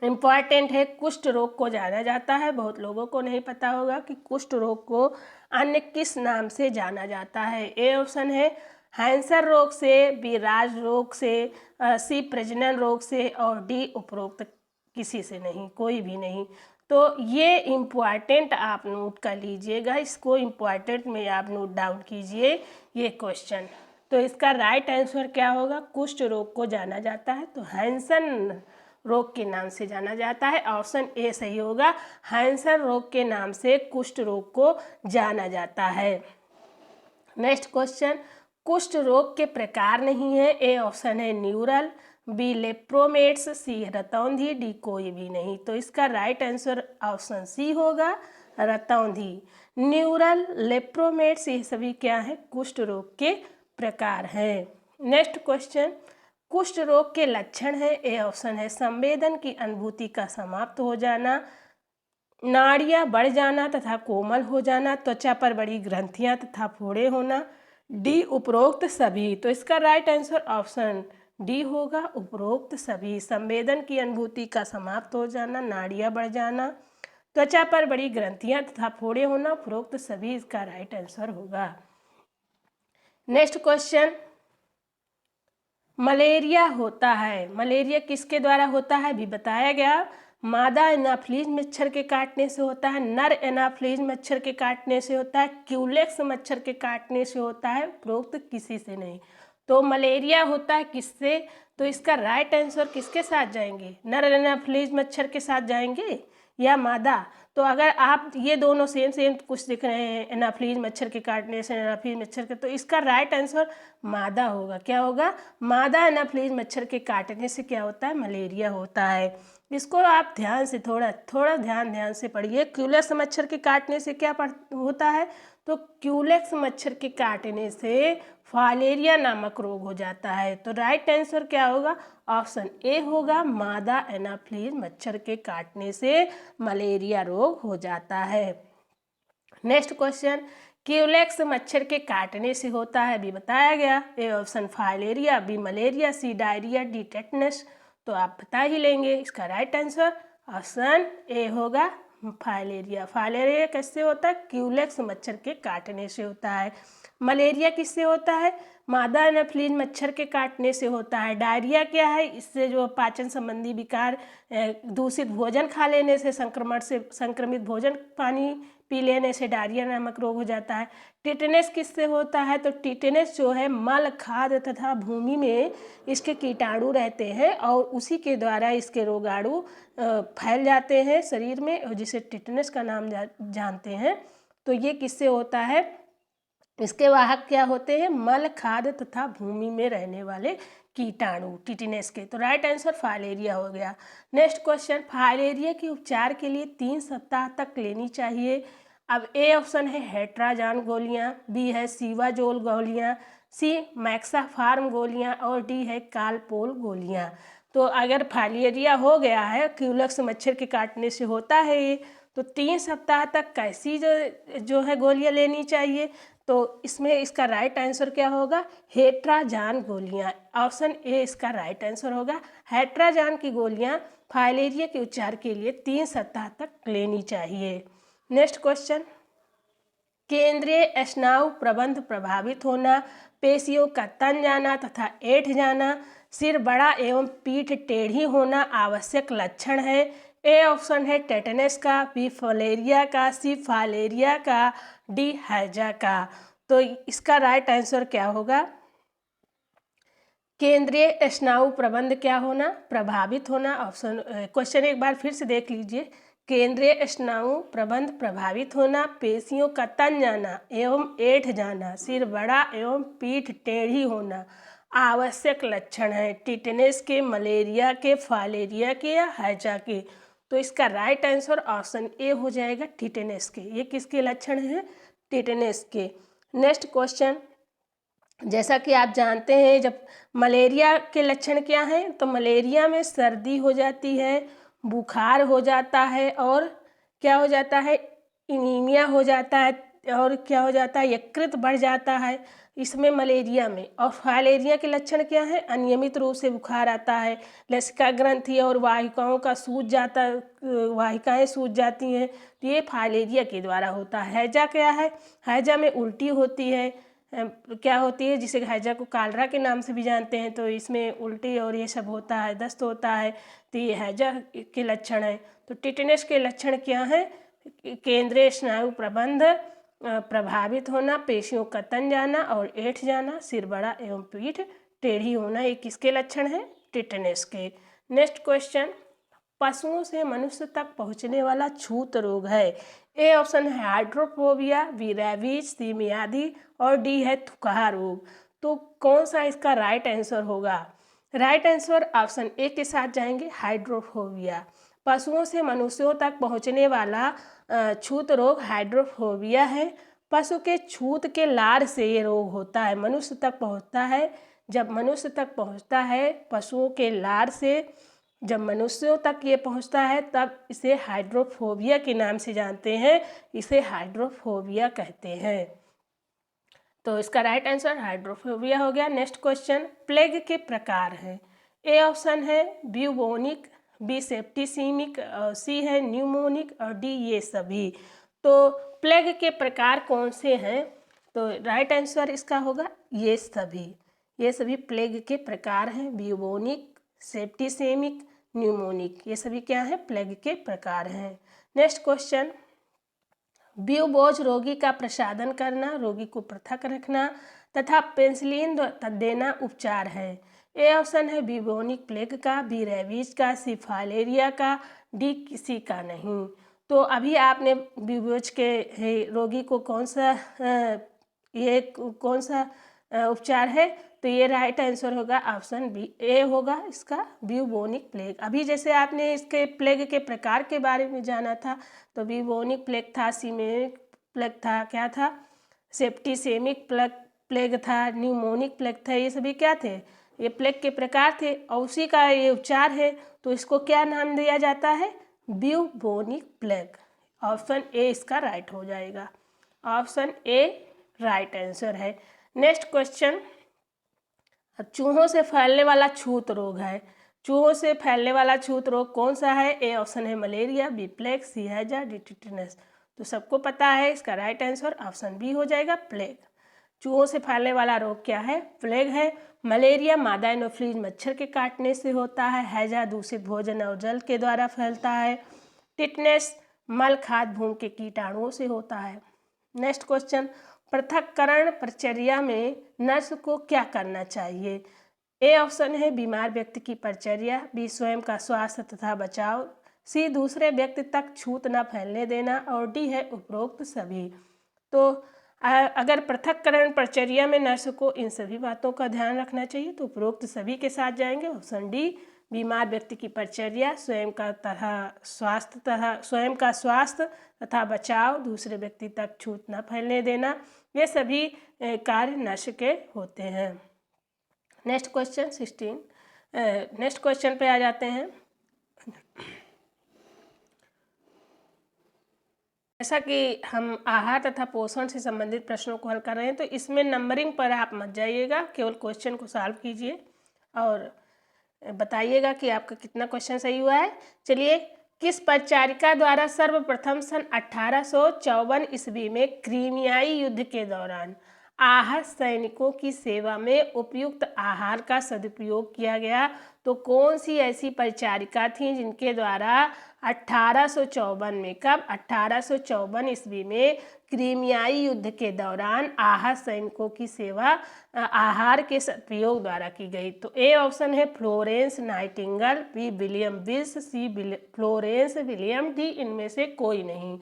इम्पॉर्टेंट है। कुष्ठ रोग को जाना जाता है, बहुत लोगों को नहीं पता होगा कि कुष्ठ रोग को अन्य किस नाम से जाना जाता है? ए ऑप्शन है हैंसर रोग से, बी राज रोग से, सी प्रजनन रोग से और डी उपरोक्त किसी से नहीं, कोई भी नहीं। तो ये इम्पॉर्टेंट आप नोट कर लीजिएगा, इसको इम्पॉर्टेंट में आप नोट डाउन कीजिए ये क्वेश्चन। तो इसका राइट आंसर क्या होगा? कुष्ठ रोग को जाना जाता है तो हैंसन रोग के नाम से जाना जाता है। ऑप्शन ए सही होगा, हैंसन रोग के नाम से कुष्ठ रोग को जाना जाता है। नेक्स्ट क्वेश्चन, कुष्ठ रोग के प्रकार नहीं है। ए ऑप्शन है न्यूरल, बी लेप्रोमेट्स, सी रतौंधी, डी कोई भी नहीं। तो इसका राइट आंसर ऑप्शन सी होगा, रतौंधी। न्यूरल, लेप्रोमेट्स ये सभी क्या है? कुष्ठ रोग के प्रकार हैं। नेक्स्ट क्वेश्चन, कुष्ठ रोग के लक्षण है। ए ऑप्शन है संवेदन की अनुभूति का समाप्त हो जाना, नाड़ियाँ बढ़ जाना तथा कोमल हो जाना, त्वचा पर बड़ी ग्रंथियाँ तथा फोड़े होना, डी उपरोक्त सभी। तो इसका राइट आंसर ऑप्शन डी होगा, उपरोक्त सभी। संवेदन की अनुभूति का समाप्त हो जाना, नाड़ियाँ बढ़ जाना, त्वचा पर बड़ी ग्रंथियाँ तथा फोड़े होना, उपरोक्त सभी इसका राइट आंसर होगा। नेक्स्ट क्वेश्चन, मलेरिया होता है, मलेरिया किसके द्वारा होता है? भी बताया गया, मादा एनाफ्लीज मच्छर के काटने से होता है, नर एनाफ्लीज मच्छर के काटने से होता है, क्यूलेक्स मच्छर के काटने से होता है, उपरोक्त किसी से नहीं। तो मलेरिया होता है किससे? तो इसका राइट आंसर किसके साथ जाएंगे? नर एनाफ्लीज मच्छर के साथ जाएंगे या मादा? तो अगर आप ये दोनों सेम सेम कुछ दिख रहे हैं, एनाफ्लीज मच्छर के काटने से, एनाफ्लीज मच्छर के, तो इसका राइट आंसर मादा होगा। क्या होगा? मादा एनाफ्लीज मच्छर के काटने से क्या होता है? मलेरिया होता है। इसको आप ध्यान से थोड़ा ध्यान से पढ़िए। क्यूलेक्स मच्छर के काटने से क्या होता है? तो क्यूलेक्स मच्छर के काटने से फालेरिया नामक रोग हो जाता है। तो राइट आंसर क्या होगा? ऑप्शन ए होगा, मादा एनाफ्लीज मच्छर के काटने से मलेरिया रोग हो जाता है। नेक्स्ट क्वेश्चन, क्यूलेक्स मच्छर के काटने से होता है, भी बताया गया। A option filaria, B malaria, C diarrhoea, D tetanus. तो आप बता ही लेंगे, इसका राइट आंसर ऑप्शन ए होगा, फाइलेरिया। फाइलेरिया किससे होता है? क्यूलेक्स मच्छर के काटने से होता है। मलेरिया किससे होता है? मादा एनाफ्लीज मच्छर के काटने से होता है। डायरिया क्या है? इससे जो पाचन संबंधी विकार, दूषित भोजन खा लेने से, संक्रमित भोजन पानी पी लेने से डायरिया नामक रोग हो जाता है। टिटेनस किससे होता है? तो टिटेनस जो है मल, खाद्य तथा भूमि में इसके कीटाणु रहते हैं और उसी के द्वारा इसके रोगाणु फैल जाते हैं शरीर में, और जिसे टिटेनस का नाम जानते हैं। तो ये किससे होता है? इसके वाहक क्या होते हैं? मल, खाद्य तथा भूमि में रहने वाले कीटाणु, टिटेनस के। तो राइट आंसर फाइलेरिया हो गया। नेक्स्ट क्वेश्चन, फाइलेरिया के उपचार के लिए 3 सप्ताह तक लेनी चाहिए। अब ए ऑप्शन है हेट्राजान गोलियां, बी है सीवाजोल गोलियां, सी मैक्साफार्म गोलियां और डी है कालपोल गोलियां। तो अगर फाइलेरिया हो गया है, क्यूलेक्स मच्छर के काटने से होता है ये, तो 3 सप्ताह तक कैसी जो है गोलियां लेनी चाहिए? तो इसमें इसका राइट आंसर क्या होगा? हेट्राजान गोलियां। ऑप्शन ए इसका राइट आंसर होगा। हेट्राजान की गोलियां फाइलेरिया के उपचार के लिए 3 सप्ताह तक लेनी चाहिए। नेक्स्ट क्वेश्चन, केंद्रीय स्नायु प्रबंध प्रभावित होना, पेशियों का तन जाना तथा ऐंठ जाना, सिर बड़ा एवं पीठ टेढ़ी होना आवश्यक लक्षण है। ए ऑप्शन है टेटनस का, बी फाइलेरिया का, सी फाइलेरिया का, डी हैजा का। तो इसका राइट आंसर क्या होगा? केंद्रीय स्नायु प्रबंध क्या होना? प्रभावित होना। ऑप्शन क्वेश्चन एक बार फिर से देख लीजिए। केंद्रीय स्नायु प्रबंध प्रभावित होना, पेशियों का तन जाना एवं ऐंठ जाना, सिर बड़ा एवं पीठ टेढ़ी होना आवश्यक लक्षण है। टिटेनस के, मलेरिया के, फाइलेरिया के या हैजा के। तो इसका राइट आंसर ऑप्शन ए हो जाएगा, टिटेनस के। ये किसके लक्षण हैं? टिटेनस के। नेक्स्ट क्वेश्चन, जैसा कि आप जानते हैं, जब मलेरिया के लक्षण क्या हैं? तो मलेरिया में सर्दी हो जाती है, बुखार हो जाता है और क्या हो जाता है? एनीमिया हो जाता है, और क्या हो जाता है, यकृत बढ़ जाता है इसमें मलेरिया में। और फाइलेरिया के लक्षण क्या हैं, अनियमित रूप से बुखार आता है, लसिका ग्रंथि और वाहिकाओं का सूज जाता, वाहिकाएं सूज जाती हैं, तो ये फाइलेरिया के द्वारा होता है। हैजा क्या है, हैजा में उल्टी होती है, क्या होती है, जिसे हैजा को कालरा के नाम से भी जानते हैं, तो इसमें उल्टी और ये सब होता है, दस्त होता है, तो ये हैजा के लक्षण हैं। तो टिटनेस के लक्षण क्या हैं, केंद्रीय स्नायु प्रबंध प्रभावित होना, पेशियों का तन जाना और ऐंठ जाना, सिर बड़ा एवं पीठ टेढ़ी होना, ये किसके लक्षण हैं, टिटनेस के। नेक्स्ट क्वेश्चन, पशुओं से मनुष्य तक पहुंचने वाला छूत रोग है। ए ऑप्शन है हाइड्रोफोबिया, बी रैबीज, सी मियादी और डी है थुकहा रोग। तो कौन सा इसका राइट आंसर होगा, राइट आंसर ऑप्शन ए के साथ जाएंगे, हाइड्रोफोबिया। पशुओं से मनुष्यों तक पहुंचने वाला छूत रोग हाइड्रोफोबिया है। पशु के छूत के लार से ये रोग होता है, मनुष्य तक पहुंचता है। जब मनुष्य तक पहुंचता है पशुओं के लार से, जब मनुष्यों तक ये पहुंचता है तब इसे हाइड्रोफोबिया के नाम से जानते हैं, इसे हाइड्रोफोबिया कहते हैं। तो इसका राइट आंसर हाइड्रोफोबिया हो गया। नेक्स्ट क्वेश्चन, प्लेग के प्रकार हैं। ए ऑप्शन है ब्यूबोनिक, बी सेप्टिसीमिक, सी है न्यूमोनिक और डी ये सभी। तो प्लेग के प्रकार कौन से हैं, तो राइट आंसर इसका होगा ये सभी। ये सभी प्लेग के प्रकार हैं, ब्यूबोनिक, सेप्टिसेमिक, न्यूमोनिक, ये सभी क्या है, प्लेग के प्रकार हैं। नेक्स्ट क्वेश्चन, ब्यूबोज रोगी का प्रसादन करना, रोगी को पृथक रखना तथा पेनिसिलिन देना उपचार है। ए ऑप्शन है ब्यूबोनिक प्लेग का, बी रेबीज का, सी फाइलेरिया का, डी किसी का नहीं। तो अभी आपने ब्यूबोज के रोगी को कौन सा उपचार है, तो ये राइट आंसर होगा ऑप्शन बी, ए होगा इसका, ब्यूबोनिक प्लेग। अभी जैसे आपने इसके प्लेग के प्रकार के बारे में जाना था, तो ब्यूबोनिक प्लेग था, सीमेनिक प्लेग था, क्या था, सेप्टिसेमिक प्लेग था, न्यूमोनिक प्लेग था, ये सभी क्या थे, ये प्लेग के प्रकार थे और उसी का ये उपचार है। तो इसको क्या नाम दिया जाता है, ब्यूबोनिक प्लेग। ऑप्शन ए इसका राइट हो जाएगा, ऑप्शन ए राइट आंसर है। नेक्स्ट क्वेश्चन, चूहों से फैलने वाला छूत रोग है। चूहों से फैलने वाला छूत रोग कौन सा है, ए ऑप्शन है मलेरिया, बी प्लेग, सी हैजा, डी टिटनेस। तो सबको पता है इसका राइट आंसर ऑप्शन बी हो जाएगा, प्लेग। चूहों से फैलने वाला रोग क्या है, प्लेग है। मलेरिया मादा एनोफ्लीज मच्छर के काटने से होता है। हैजा दूषित भोजन और जल के द्वारा फैलता है। टिटनेस मल खाद भूमि के कीटाणुओं से होता है। नेक्स्ट क्वेश्चन, पृथक्करण प्रचर्या में नर्स को क्या करना चाहिए। ए ऑप्शन है बीमार व्यक्ति की परिचर्या, बी स्वयं का स्वास्थ्य तथा बचाव, सी दूसरे व्यक्ति तक छूत न फैलने देना और डी है उपरोक्त सभी। तो अगर पृथक्करण प्रचर्या में नर्स को इन सभी बातों का ध्यान रखना चाहिए, तो उपरोक्त सभी के साथ जाएंगे। ऑप्शन डी, बीमार व्यक्ति की परिचर्या, स्वयं का स्वास्थ्य तथा बचाव, दूसरे व्यक्ति तक छूत न फैलने देना, ये सभी कार्य नर्स के होते हैं। नेक्स्ट क्वेश्चन 16, नेक्स्ट क्वेश्चन पे आ जाते हैं। जैसा कि हम आहार तथा पोषण से संबंधित प्रश्नों को हल कर रहे हैं, तो इसमें नंबरिंग पर आप मत जाइएगा, केवल क्वेश्चन को सॉल्व कीजिए और बताइएगा कि आपका कितना क्वेश्चन सही हुआ है। चलिए, किस परिचारिका द्वारा सर्वप्रथम सन 1854 ईस्वी में क्रीमियाई युद्ध के दौरान आहत सैनिकों की सेवा में उपयुक्त आहार का सदुपयोग किया गया। तो कौन सी ऐसी परिचारिका थी जिनके द्वारा 1854 में, कब, 1854 ईस्वी में क्रीमियाई युद्ध के दौरान आहत सैनिकों की सेवा आहार के सदुपयोग द्वारा की गई। तो ए ऑप्शन है Florence Nightingale, B William Wills, C Florence William, D इनमें से कोई नहीं।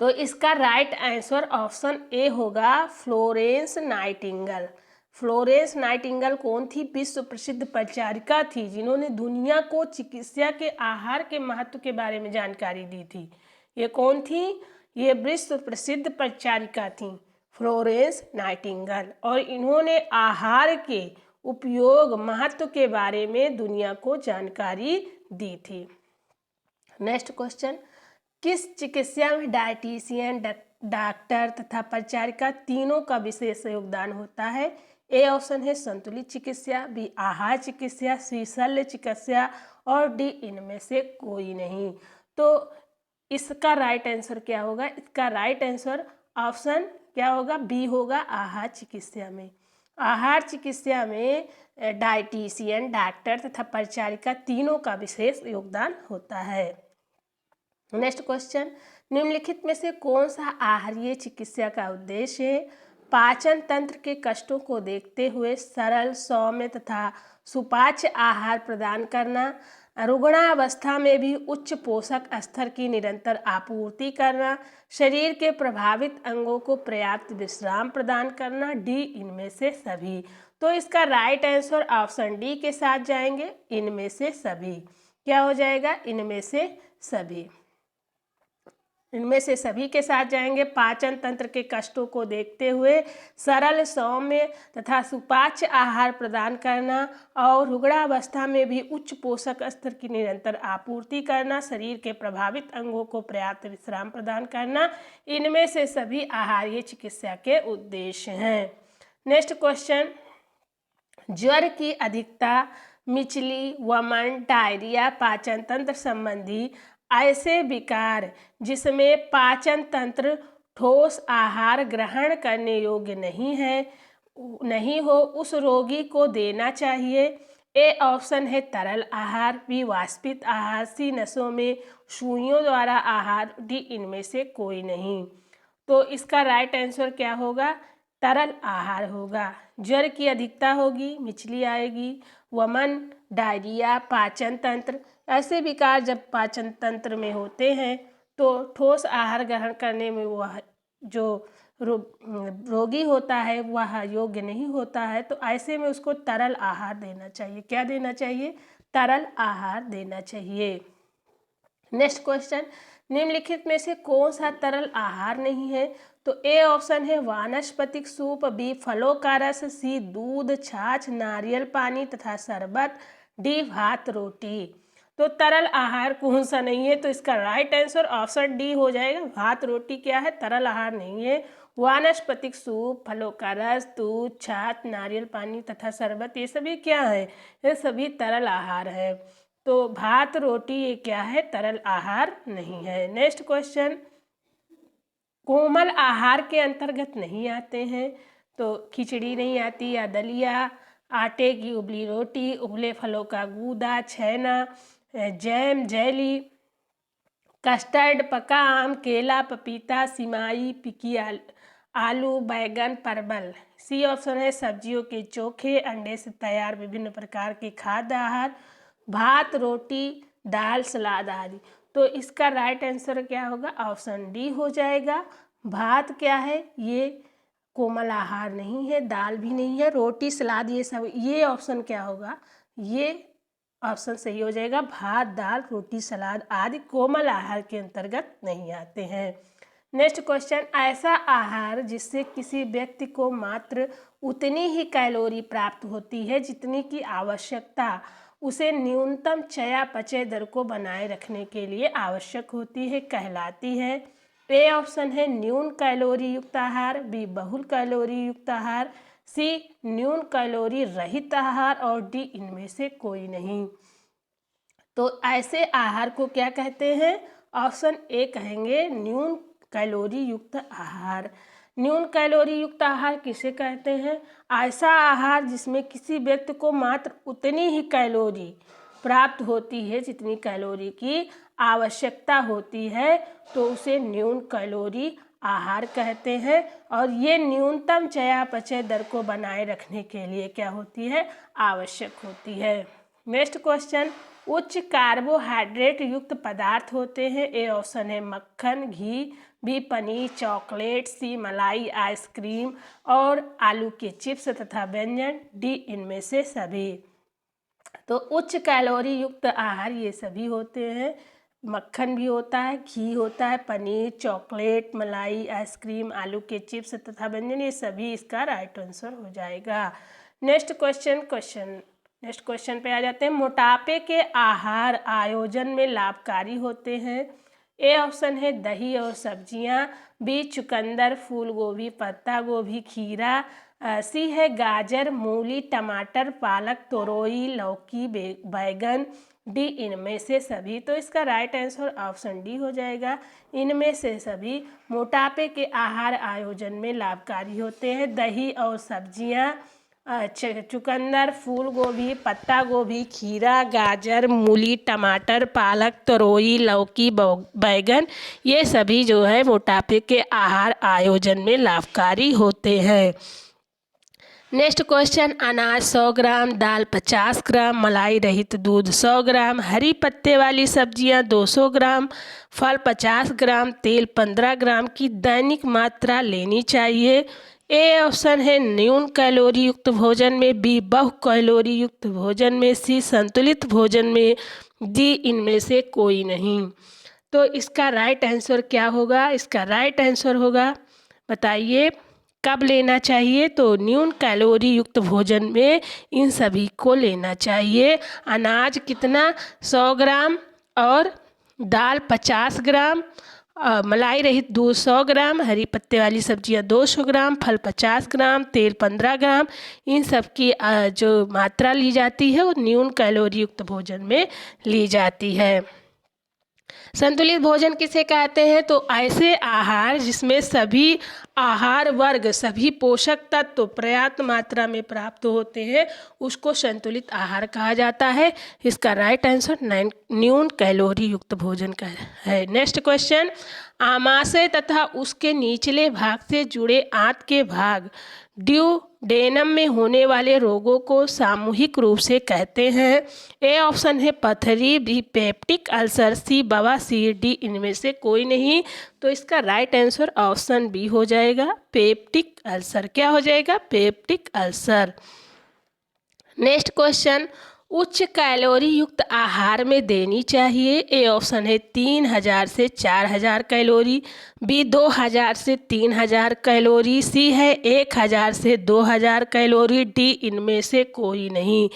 तो इसका राइट आंसर ऑप्शन ए होगा, फ्लोरेंस नाइटिंगेल। फ्लोरेंस नाइटिंगेल कौन थी, विश्व प्रसिद्ध परिचारिका थी जिन्होंने दुनिया को चिकित्सा के आहार के महत्व के बारे में जानकारी दी थी। ये कौन थी, ये विश्व प्रसिद्ध परिचारिका थी फ्लोरेंस नाइटिंगेल, और इन्होंने आहार के उपयोग महत्व के बारे में दुनिया को जानकारी दी थी। नेक्स्ट क्वेश्चन, किस चिकित्सा में डायटीशियन, डॉक्टर तथा परिचारिका तीनों का विशेष योगदान होता है। ए ऑप्शन है संतुलित चिकित्सा, बी आहार चिकित्सा, सी शल्य चिकित्सा और डी इनमें से कोई नहीं। तो इसका राइट आंसर क्या होगा? इसका राइट आंसर ऑप्शन क्या होगा? बी होगा, आहार चिकित्सा में। आहार चिकित्सा में डाइटिशियन, डॉक्टर तथा परिचारिका तीनों का विशेष योगदान होता है। नेक्स्ट क्वेश्चन, निम्नलिखित में से कौन सा आहारीय चिकित्सा का उद्देश्य है? पाचन तंत्र के कष्टों को देखते हुए सरल, सौम्य तथा सुपाच्य आहार प्रदान करना, रुग्णावस्था में भी उच्च पोषक स्तर की निरंतर आपूर्ति करना, शरीर के प्रभावित अंगों को पर्याप्त विश्राम प्रदान करना, डी इनमें से सभी। तो इसका राइट आंसर ऑप्शन डी के साथ जाएंगे, इनमें से सभी। क्या हो जाएगा? इनमें से सभी। इनमें से सभी के साथ जाएंगे। पाचन तंत्र के कष्टों को देखते हुए सरल, सौम्य तथा सुपाच्य आहार प्रदान करना और रुग्णावस्था में भी उच्च पोषक स्तर की निरंतर आपूर्ति करना, शरीर के प्रभावित अंगों को पर्याप्त विश्राम प्रदान करना, इनमें से सभी आहारीय चिकित्सा के उद्देश्य हैं। नेक्स्ट क्वेश्चन, ज्वर की अधिकता, मिचली, वमन, डायरिया, पाचन तंत्र संबंधी ऐसे विकार जिसमें पाचन तंत्र ठोस आहार ग्रहण करने योग्य नहीं हो उस रोगी को देना चाहिए। ए ऑप्शन है तरल आहार, बी वाष्पित आहार, सी नसों में सुइयों द्वारा आहार, डी इनमें से कोई नहीं। तो इसका राइट आंसर क्या होगा? तरल आहार होगा। ज्वर की अधिकता होगी, मिचली आएगी, वमन, डायरिया, पाचन तंत्र, ऐसे विकार जब पाचन तंत्र में होते हैं तो ठोस आहार ग्रहण करने में वह जो रोगी होता है वह योग्य नहीं होता है, तो ऐसे में उसको तरल आहार देना चाहिए। क्या देना चाहिए? तरल आहार देना चाहिए। नेक्स्ट क्वेश्चन, निम्नलिखित में से कौन सा तरल आहार नहीं है? तो ए ऑप्शन है वानस्पतिक सूप, बी फलों का रस, सी दूध, छाछ, नारियल पानी तथा शरबत, डी भात रोटी। तो तरल आहार कौन सा नहीं है? तो इसका राइट आंसर ऑप्शन डी हो जाएगा, भात रोटी क्या है? तरल आहार नहीं है। वानस्पतिक सूप, फलों का रस, दूध, छाछ, नारियल पानी तथा शरबत, ये सभी क्या है? ये सभी तरल आहार है। तो भात रोटी ये क्या है? तरल आहार नहीं है। नेक्स्ट क्वेश्चन, कोमल आहार के अंतर्गत नहीं आते हैं। तो खिचड़ी नहीं आती, या दलिया, आटे की उबली रोटी, उबले फलों का गूदा, छैना, जैम, जेली, कस्टर्ड, पका आम, केला, पपीता, सिमाई, पिकी आलू, बैगन, परवल। सी ऑप्शन है सब्जियों के चोखे, अंडे से तैयार विभिन्न प्रकार के खाद्य आहार, भात, रोटी, दाल, सलाद आदि। तो इसका राइट आंसर क्या होगा? ऑप्शन डी हो जाएगा। भात क्या है? ये कोमल आहार नहीं है, दाल भी नहीं है, रोटी, सलाद, ये सब, ये ऑप्शन क्या होगा? ये ऑप्शन सही हो जाएगा। भात, दाल, रोटी, सलाद आदि कोमल आहार के अंतर्गत नहीं आते हैं। नेक्स्ट क्वेश्चन, ऐसा आहार जिससे किसी व्यक्ति को मात्र उतनी ही कैलोरी प्राप्त होती है जितनी की आवश्यकता उसे न्यूनतम चयापचय दर को बनाए रखने के लिए आवश्यक होती है, कहलाती है। ए ऑप्शन है न्यून कैलोरी युक्त आहार, बी बहुल कैलोरी युक्त आहार, सी न्यून कैलोरी रहित आहार और डी इनमें से कोई नहीं। तो ऐसे आहार को क्या कहते हैं? ऑप्शन ए कहेंगे न्यून कैलोरी युक्त आहार। न्यून कैलोरी युक्त आहार किसे कहते हैं? ऐसा आहार जिसमें किसी व्यक्ति को मात्र उतनी ही कैलोरी प्राप्त होती है जितनी कैलोरी की आवश्यकता होती है, तो उसे न्यून कैलोरी आहार कहते हैं। और ये न्यूनतम चयापचय दर को बनाए रखने के लिए क्या होती है? आवश्यक होती है। नेक्स्ट क्वेश्चन, उच्च कार्बोहाइड्रेट युक्त पदार्थ होते हैं। ए ऑप्शन है मक्खन, घी, बी पनीर, चॉकलेट, सी मलाई, आइसक्रीम और आलू के चिप्स तथा व्यंजन, डी इनमें से सभी। तो उच्च कैलोरी युक्त आहार ये सभी होते हैं। मक्खन भी होता है, घी होता है, पनीर, चॉकलेट, मलाई, आइसक्रीम, आलू के चिप्स तथा व्यंजन, ये सभी इसका राइट आंसर हो जाएगा। नेक्स्ट क्वेश्चन पे आ जाते हैं। मोटापे के आहार आयोजन में लाभकारी होते हैं। ए ऑप्शन है दही और सब्जियां, बी चुकंदर, फूल गोभी, पत्ता गोभी, खीरा, सी है गाजर, मूली, टमाटर, पालक, तोरई, लौकी, बैगन, डी इनमें से सभी। तो इसका राइट आंसर ऑप्शन डी हो जाएगा, इनमें से सभी मोटापे के आहार आयोजन में लाभकारी होते हैं। दही और सब्जियां, चुकंदर, फूल गोभी, पत्ता गोभी, खीरा, गाजर, मूली, टमाटर, पालक, तरोई, लौकी, बैगन, ये सभी जो है मोटापे के आहार आयोजन में लाभकारी होते हैं। नेक्स्ट क्वेश्चन, अनाज 100 ग्राम, दाल 50 ग्राम, मलाई रहित दूध 100 ग्राम, हरी पत्ते वाली सब्जियां 200 ग्राम, फल 50 ग्राम, तेल 15 ग्राम की दैनिक मात्रा लेनी चाहिए। ए ऑप्शन है न्यून कैलोरी युक्त भोजन में, बी बहु कैलोरी युक्त भोजन में, सी संतुलित भोजन में, डी इनमें से कोई नहीं। तो इसका राइट आंसर क्या होगा? इसका राइट आंसर होगा, बताइए कब लेना चाहिए? तो न्यून कैलोरी युक्त भोजन में इन सभी को लेना चाहिए। अनाज कितना? 100 ग्राम, और दाल 50 ग्राम, मलाई रहित दूध 100 ग्राम, हरी पत्ते वाली सब्जियां 200 ग्राम, फल 50 ग्राम, तेल 15 ग्राम, इन सब की जो मात्रा ली जाती है वो न्यून कैलोरी युक्त भोजन में ली जाती है। संतुलित भोजन किसे कहते हैं? तो ऐसे आहार जिसमें सभी आहार वर्ग, सभी पोषक तत्व पर्याप्त मात्रा में प्राप्त होते हैं, उसको संतुलित आहार कहा जाता है। इसका राइट आंसर न्यून कैलोरी युक्त भोजन का है। नेक्स्ट क्वेश्चन, आमाशय तथा उसके निचले भाग से जुड़े आंत के भाग ड्यूडेनम में होने वाले रोगों को सामूहिक रूप से कहते हैं। ए ऑप्शन है पथरी, बी पेप्टिक अल्सर, सी बवासीर, डी इनमें से कोई नहीं। तो इसका राइट आंसर ऑप्शन बी हो जाएगा, पेप्टिक अल्सर। क्या हो जाएगा? Peptic ulcer. नेक्स्ट क्वेश्चन, उच्च कैलोरी युक्त आहार में देनी चाहिए। ए ऑप्शन है 3000 से 4000 कैलोरी, बी 2000 से 3000 कैलोरी, सी है 1000 से 2000 कैलोरी, डी इनमें से कोई नहीं।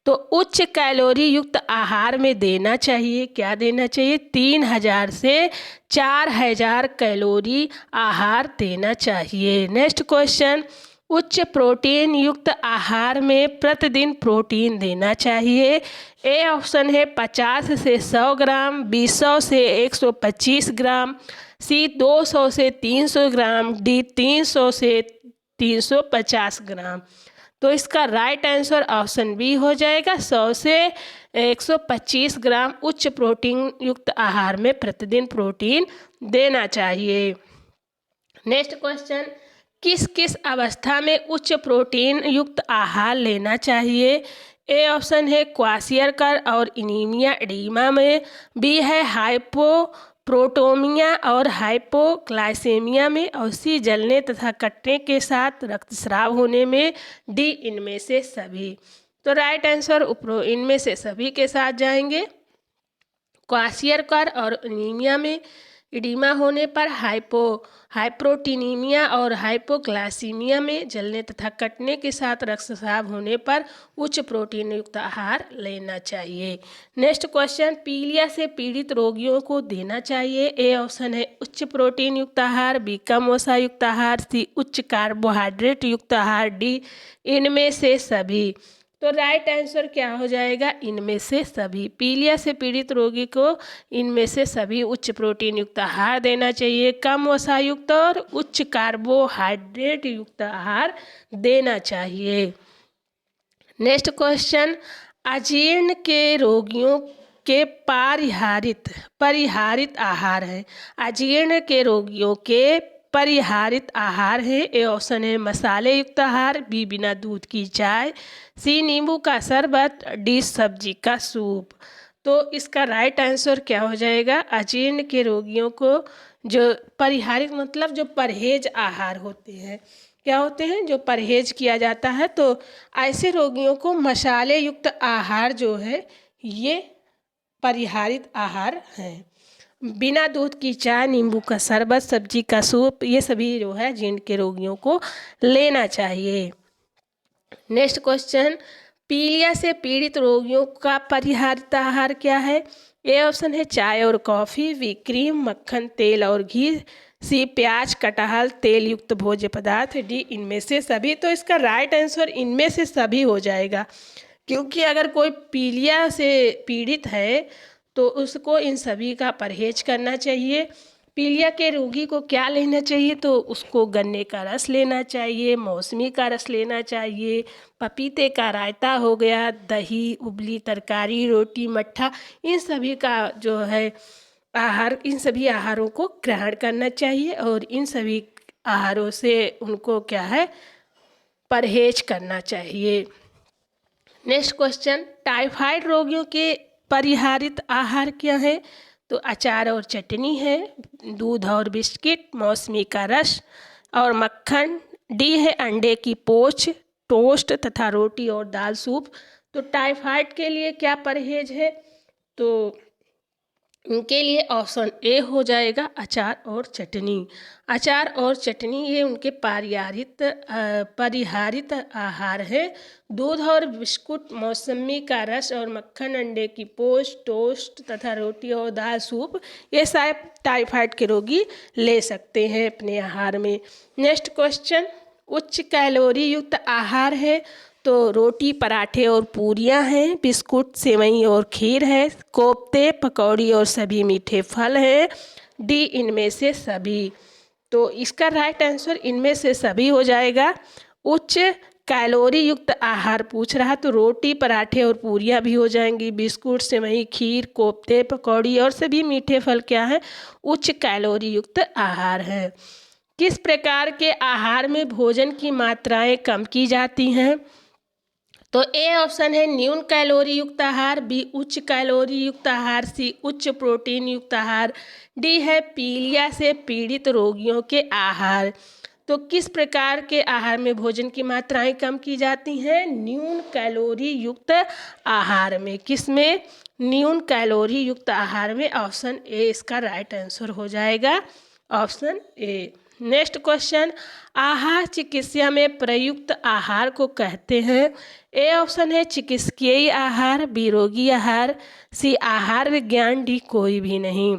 तो उच्च कैलोरी युक्त आहार में देना चाहिए, क्या देना चाहिए? 3000 से 4000 कैलोरी आहार देना चाहिए। नेक्स्ट क्वेश्चन, उच्च प्रोटीन युक्त आहार में प्रतिदिन प्रोटीन देना चाहिए। ए ऑप्शन है 50 से 100 ग्राम, बी 100 से 125 ग्राम, सी 200 से 300 ग्राम, डी 300 से 350 ग्राम। तो इसका राइट आंसर ऑप्शन बी हो जाएगा, 100 से 125 ग्राम उच्च प्रोटीन युक्त आहार में प्रतिदिन प्रोटीन देना चाहिए। नेक्स्ट क्वेश्चन, किस किस अवस्था में उच्च प्रोटीन युक्त आहार लेना चाहिए? ए ऑप्शन है क्वाशियरकर और इनीमिया एडीमा में, बी है हाइपोप्रोटोमिया और हाइपोग्लाइसेमिया में, और सी जलने तथा कटने के साथ रक्तस्राव होने में, डी इनमें से सभी। तो राइट आंसर इनमें से सभी के साथ जाएंगे। क्वाशियरकर और इनीमिया में, इडीमा होने पर, हाइप्रोटीनीमिया और हाइपोग्लाइसीमिया में, जलने तथा कटने के साथ रक्तस्राव होने पर उच्च प्रोटीन युक्त आहार लेना चाहिए। नेक्स्ट क्वेश्चन, पीलिया से पीड़ित रोगियों को देना चाहिए। ए ऑप्शन है उच्च प्रोटीन युक्त आहार, बी कम वसा युक्त आहार, सी उच्च कार्बोहाइड्रेट युक्त आहार, डी इनमें से सभी। तो राइट आंसर क्या हो जाएगा? इनमें से सभी। पीलिया से पीड़ित रोगी को इनमें से सभी उच्च प्रोटीन युक्त आहार देना चाहिए, कम वसा युक्त और उच्च कार्बोहाइड्रेट युक्त आहार देना चाहिए। नेक्स्ट क्वेश्चन, अजीर्ण के रोगियों के परिहारित आहार है। अजीर्ण के रोगियों के परिहारित आहार है। ए ऑप्शन है मसाले युक्त आहार, बी बिना दूध की चाय, सी नींबू का शरबत, डी सब्जी का सूप। तो इसका राइट आंसर क्या हो जाएगा? अजीर्ण के रोगियों को जो परिहारित मतलब जो परहेज आहार होते हैं, क्या होते हैं? जो परहेज किया जाता है, तो ऐसे रोगियों को मसाले युक्त आहार जो है ये परिहारित आहार हैं। बिना दूध की चाय, नींबू का शरबत, सब्जी का सूप, ये सभी जो है जीर्ण के रोगियों को लेना चाहिए। नेक्स्ट क्वेश्चन, पीलिया से पीड़ित रोगियों का परिहारित आहार क्या है? ए ऑप्शन है चाय और कॉफ़ी, बी क्रीम, मक्खन, तेल और घी, सी प्याज, कटहल, तेल युक्त भोज्य पदार्थ, डी इनमें से सभी। तो इसका राइट आंसर इनमें से सभी हो जाएगा, क्योंकि अगर कोई पीलिया से पीड़ित है तो उसको इन सभी का परहेज करना चाहिए। पीलिया के रोगी को क्या लेना चाहिए, तो उसको गन्ने का रस लेना चाहिए, मौसमी का रस लेना चाहिए, पपीते का रायता हो गया, दही, उबली तरकारी, रोटी, मट्ठा, इन सभी का जो है आहार, इन सभी आहारों को ग्रहण करना चाहिए और इन सभी आहारों से उनको क्या है, परहेज करना चाहिए। नेक्स्ट क्वेश्चन, टाइफाइड रोगियों के परिहारित आहार क्या है, तो अचार और चटनी है, दूध और बिस्किट, मौसमी का रस और मक्खन, डी है अंडे की पोच, टोस्ट तथा रोटी और दाल सूप। तो टाइफाइड के लिए क्या परहेज है, तो उनके लिए ऑप्शन ए हो जाएगा अचार और चटनी। अचार और चटनी ये उनके परिहारित आहार है। दूध और बिस्कुट, मौसमी का रस और मक्खन, अंडे की पोच, टोस्ट तथा रोटी और दाल सूप, ये शायद टाइफाइड के रोगी ले सकते हैं अपने आहार में। नेक्स्ट क्वेश्चन, उच्च कैलोरी युक्त आहार है, तो रोटी, पराठे और पूरियां हैं, बिस्कुट, सेवई और खीर है, कोफ्ते, पकौड़ी और सभी मीठे फल हैं, डी इनमें से सभी। तो इसका राइट आंसर इनमें से सभी हो जाएगा। उच्च कैलोरी युक्त आहार पूछ रहा तो रोटी, पराठे और पूरियां भी हो जाएंगी, बिस्कुट, सेवई, खीर, कोफ्ते, पकौड़ी और सभी मीठे फल क्या है, उच्च कैलोरी युक्त आहार है। किस प्रकार के आहार में भोजन की मात्राएं कम की जाती हैं, तो ए ऑप्शन है न्यून कैलोरी युक्त आहार, बी उच्च कैलोरी युक्त आहार, सी उच्च प्रोटीन युक्त आहार, डी है पीलिया से पीड़ित रोगियों के आहार। तो किस प्रकार के आहार में भोजन की मात्राएं कम की जाती हैं, न्यून कैलोरी युक्त आहार में। किस में, न्यून कैलोरी युक्त आहार में। ऑप्शन ए इसका राइट आंसर हो जाएगा, ऑप्शन ए। नेक्स्ट क्वेश्चन, आहार चिकित्सा में प्रयुक्त आहार को कहते हैं। ए ऑप्शन है चिकित्सकीय आहार, बी रोगी आहार, सी आहार विज्ञान, डी कोई भी नहीं।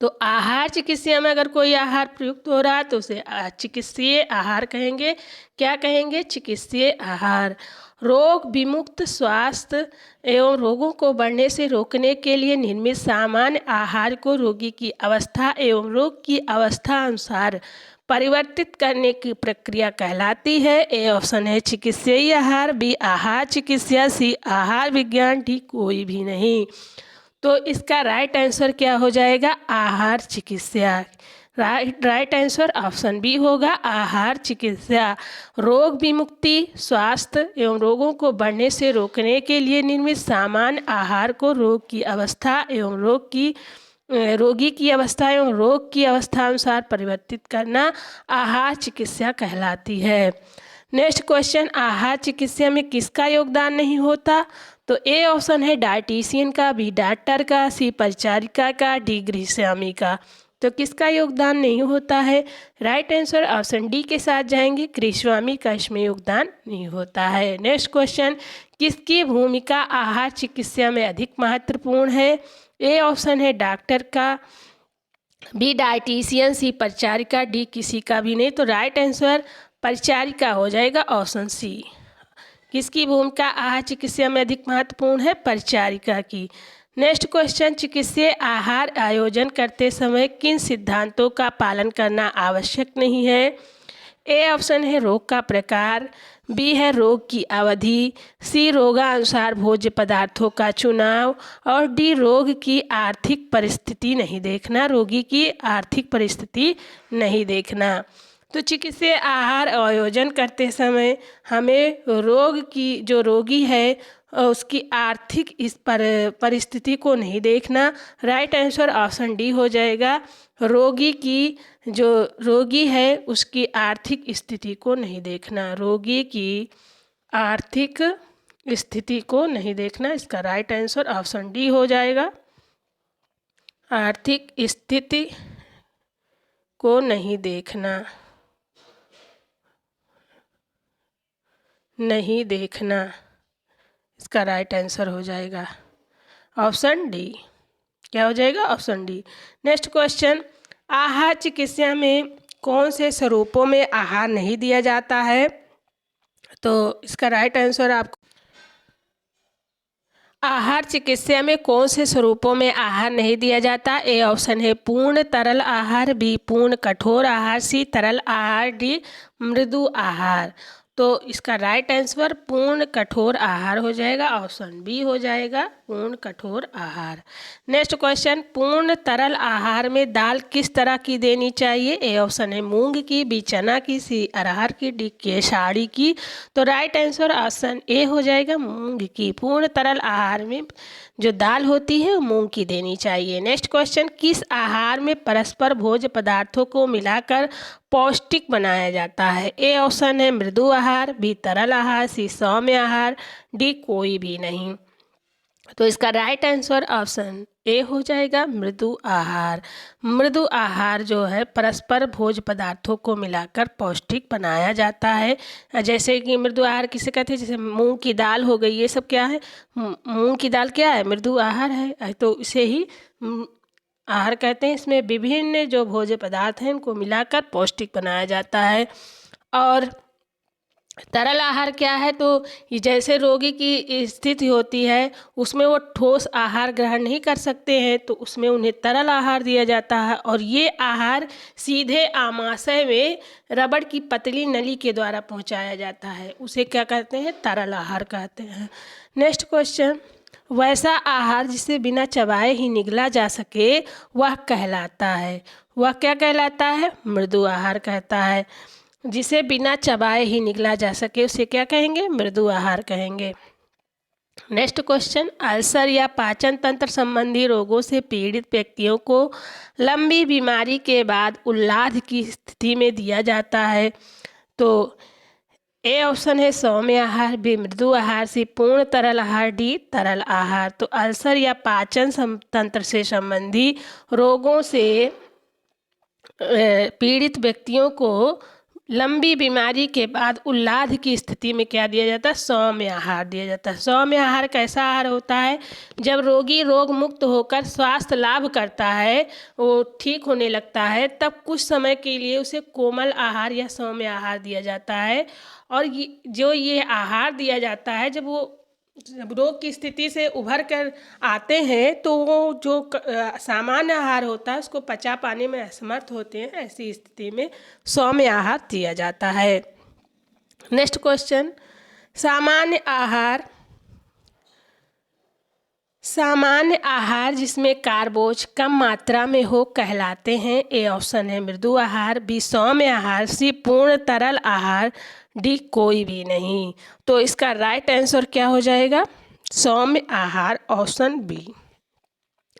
तो आहार चिकित्सा में अगर कोई आहार प्रयुक्त हो रहा है तो उसे चिकित्सीय आहार कहेंगे। क्या कहेंगे, चिकित्सीय आहार। रोग विमुक्त स्वास्थ्य एवं रोगों को बढ़ने से रोकने के लिए निर्मित सामान्य आहार को रोगी की अवस्था एवं रोग की अवस्था अनुसार परिवर्तित करने की प्रक्रिया कहलाती है। ए ऑप्शन है चिकित्सीय आहार, बी आहार चिकित्सा, सी आहार विज्ञान, डी कोई भी नहीं। तो इसका राइट आंसर क्या हो जाएगा, आहार चिकित्सा। राइट आंसर ऑप्शन बी होगा, आहार चिकित्सा। रोग विमुक्ति स्वास्थ्य एवं रोगों को बढ़ने से रोकने के लिए निर्मित सामान्य आहार को रोग की अवस्था एवं रोगी की अवस्था एवं रोग की अवस्था अनुसार परिवर्तित करना आहार चिकित्सा कहलाती है। नेक्स्ट क्वेश्चन, आहार चिकित्सा में किसका योगदान नहीं होता, तो ए ऑप्शन है डायटीशियन का, बी डॉक्टर का, सी परिचारिका का, डी गृहस्वामी का। तो किसका योगदान नहीं होता है, राइट आंसर ऑप्शन डी के साथ जाएंगे, गृहस्वामी का इसमें योगदान नहीं होता है। नेक्स्ट क्वेश्चन, किसकी भूमिका आहार चिकित्सा में अधिक महत्वपूर्ण है। ए ऑप्शन है डॉक्टर का, बी डायटीशियन, सी परिचारिका, डी किसी का भी नहीं। तो राइट आंसर परिचारिका हो जाएगा, ऑप्शन सी। किसकी भूमिका आहार चिकित्सा में अधिक महत्वपूर्ण है, परिचारिका की। नेक्स्ट क्वेश्चन, चिकित्सीय आहार आयोजन करते समय किन सिद्धांतों का पालन करना आवश्यक नहीं है। ए ऑप्शन है रोग का प्रकार, बी है रोग की अवधि, सी रोगानुसार भोज्य पदार्थों का चुनाव और डी रोग की आर्थिक परिस्थिति नहीं देखना, रोगी की आर्थिक परिस्थिति नहीं देखना। तो चिकित्सीय आहार आयोजन करते समय हमें रोग की जो रोगी है उसकी आर्थिक इस परिस्थिति को नहीं देखना। राइट आंसर ऑप्शन डी हो जाएगा, रोगी की जो रोगी है उसकी आर्थिक स्थिति को नहीं देखना, रोगी की आर्थिक स्थिति को नहीं देखना। इसका राइट आंसर ऑप्शन डी हो जाएगा, आर्थिक स्थिति को नहीं देखना, नहीं देखना, इसका राइट आंसर हो जाएगा। Option D. क्या हो जाएगा? Option D. नेक्स्ट क्वेश्चन, आहार चिकित्सा में कौन से स्वरूपों में आहार नहीं दिया जाता है? तो इसका राइट आंसर आपको, आहार चिकित्सा में कौन से स्वरूपों में आहार नहीं दिया जाता? ए ऑप्शन है पूर्ण तरल आहार, बी पूर्ण कठोर आहार, सी तरल आहार, डी मृदु आहार। तो इसका राइट आंसर पूर्ण कठोर आहार हो जाएगा, ऑप्शन बी हो जाएगा पूर्ण कठोर आहार। नेक्स्ट क्वेश्चन, पूर्ण तरल आहार में दाल किस तरह की देनी चाहिए? ए ऑप्शन है मूंग की, बी चना की, सी अरहर की, डी केसारी की। तो राइट आंसर ऑप्शन ए हो जाएगा मूंग की। पूर्ण तरल आहार में जो दाल होती है वो मूंग की देनी चाहिए। नेक्स्ट क्वेश्चन, किस आहार में परस्पर भोज्य पदार्थों को मिलाकर पौष्टिक बनाया जाता है? ए ऑप्शन है मृदु आहार, बी तरल आहार, सी सौम्य आहार, डी कोई भी नहीं। तो इसका राइट आंसर ऑप्शन ए हो जाएगा मृदु आहार। मृदु आहार जो है परस्पर भोज्य पदार्थों को मिलाकर पौष्टिक बनाया जाता है। जैसे कि मृदु आहार किसे कहते हैं? जैसे मूंग की दाल हो गई, ये सब क्या है? मूंग की दाल क्या है? मृदु आहार है, तो इसे ही आहार कहते हैं। इसमें विभिन्न जो भोज्य पदार्थ हैं इनको मिलाकर पौष्टिक बनाया जाता है। और तरल आहार क्या है? तो ये जैसे रोगी की स्थिति होती है उसमें वो ठोस आहार ग्रहण नहीं कर सकते हैं, तो उसमें उन्हें तरल आहार दिया जाता है। और ये आहार सीधे आमाशय में रबड़ की पतली नली के द्वारा पहुंचाया जाता है, उसे क्या कहते हैं? तरल आहार कहते हैं। नेक्स्ट क्वेश्चन, वैसा आहार जिसे बिना चबाए ही निगला जा सके वह कहलाता है, वह क्या कहलाता है? मृदु आहार कहता है। जिसे बिना चबाए ही निगला जा सके उसे क्या कहेंगे? मृदु आहार कहेंगे। नेक्स्ट क्वेश्चन, अल्सर या पाचन तंत्र संबंधी रोगों से पीड़ित व्यक्तियों को लंबी बीमारी के बाद उल्लाध की स्थिति में दिया जाता है। तो ए ऑप्शन है सौम्य आहार, बी मृदु आहार, सी पूर्ण तरल आहार, डी तरल आहार। तो अल्सर या पाचन तंत्र से संबंधी रोगों से पीड़ित व्यक्तियों को लंबी बीमारी के बाद उल्लाध की स्थिति में क्या दिया जाता है? सौम्य आहार दिया जाता है। सौम्य आहार कैसा आहार होता है? जब रोगी रोग मुक्त होकर स्वास्थ्य लाभ करता है, वो ठीक होने लगता है, तब कुछ समय के लिए उसे कोमल आहार या सौम्य आहार दिया जाता है। और ये आहार दिया जाता है जब वो रोग की स्थिति से उभर कर आते हैं, तो वो जो सामान्य आहार होता है उसको पचा पाने में असमर्थ होते हैं, ऐसी स्थिति में सौम्य आहार दिया जाता है। नेक्स्ट क्वेश्चन, सामान्य आहार जिसमें कार्बोज कम मात्रा में हो कहलाते हैं। ए ऑप्शन है मृदु आहार, बी सौम्य आहार, सी पूर्ण तरल आहार, डी कोई भी नहीं। तो इसका राइट आंसर क्या हो जाएगा? सौम्य आहार, ऑप्शन बी।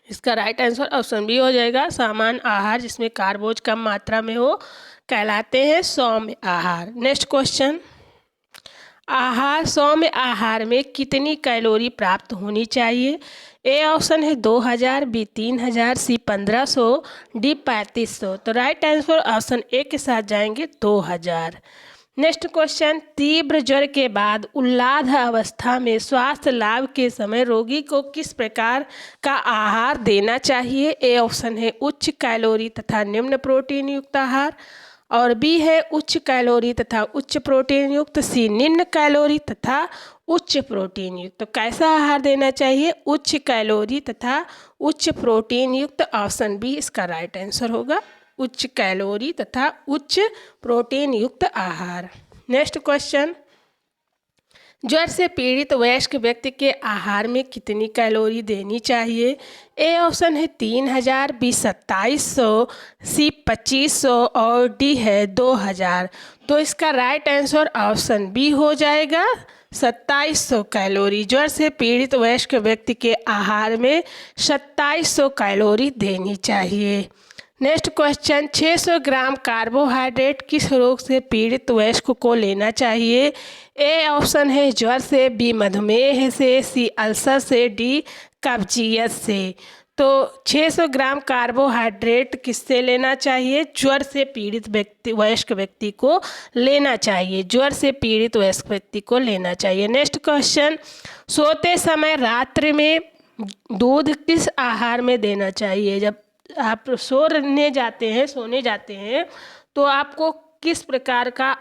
इसका राइट आंसर ऑप्शन बी हो जाएगा। सामान्य आहार जिसमें कार्बोज कम मात्रा में हो कहलाते हैं सौम्य आहार। नेक्स्ट क्वेश्चन, सौम्य आहार में कितनी कैलोरी प्राप्त होनी चाहिए? ए ऑप्शन है 2000, बी 3000, सी 1500, डी 3500। तो राइट आंसर ऑप्शन ए के साथ जाएंगे 2000। नेक्स्ट क्वेश्चन, तीव्र ज्वर के बाद उल्लाध अवस्था में स्वास्थ्य लाभ के समय रोगी को किस प्रकार का आहार देना चाहिए? ए ऑप्शन है उच्च कैलोरी तथा निम्न प्रोटीन युक्त आहार, और बी है उच्च कैलोरी तथा उच्च प्रोटीन युक्त, सी निम्न कैलोरी तथा उच्च प्रोटीन युक्त। तो कैसा आहार देना चाहिए? उच्च कैलोरी तथा उच्च प्रोटीन युक्त, ऑप्शन बी इसका राइट आंसर होगा, उच्च कैलोरी तथा उच्च प्रोटीन युक्त आहार। नेक्स्ट क्वेश्चन, ज्वर से पीड़ित वयस्क व्यक्ति के आहार में कितनी कैलोरी देनी चाहिए? ए ऑप्शन है 3000, बी 2700, सी 2500 और डी है 2000। तो इसका राइट आंसर ऑप्शन बी हो जाएगा 2700 कैलोरी। ज्वर से पीड़ित वयस्क व्यक्ति के आहार में 2700 कैलोरी देनी चाहिए। नेक्स्ट क्वेश्चन, 600 ग्राम कार्बोहाइड्रेट किस रोग से पीड़ित वयस्क को लेना चाहिए? ए ऑप्शन है ज्वर से, बी मधुमेह से, सी अल्सर से, डी कब्जियत से। तो 600 ग्राम कार्बोहाइड्रेट किससे लेना चाहिए? ज्वर से पीड़ित वयस्क व्यक्ति को लेना चाहिए, ज्वर से पीड़ित वयस्क व्यक्ति को लेना चाहिए। नेक्स्ट क्वेश्चन, सोते समय रात्रि में दूध किस आहार में देना चाहिए। जब आप सोने जाते हैं तो आपको किस प्रकार का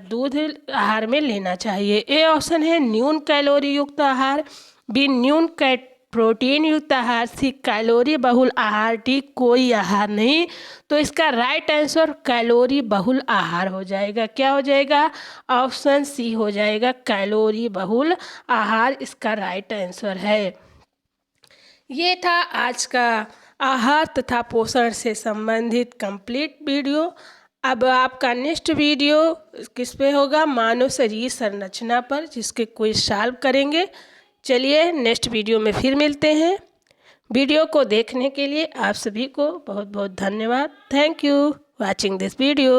दूध आहार में लेना चाहिए। ए ऑप्शन है न्यून कैलोरी युक्त आहार, बी न्यून प्रोटीन युक्त आहार, सी कैलोरी बहुल आहार, डी कोई आहार नहीं। तो इसका राइट आंसर कैलोरी बहुल आहार हो जाएगा। क्या हो जाएगा? ऑप्शन सी हो जाएगा, कैलोरी बहुल आहार इसका राइट आंसर है। ये था आज का आहार तथा पोषण से संबंधित कंप्लीट वीडियो। अब आपका नेक्स्ट वीडियो किस पे होगा? मानव शरीर संरचना पर, जिसके क्विज सॉल्व करेंगे। चलिए नेक्स्ट वीडियो में फिर मिलते हैं। वीडियो को देखने के लिए आप सभी को बहुत बहुत धन्यवाद। Thank you watching this video.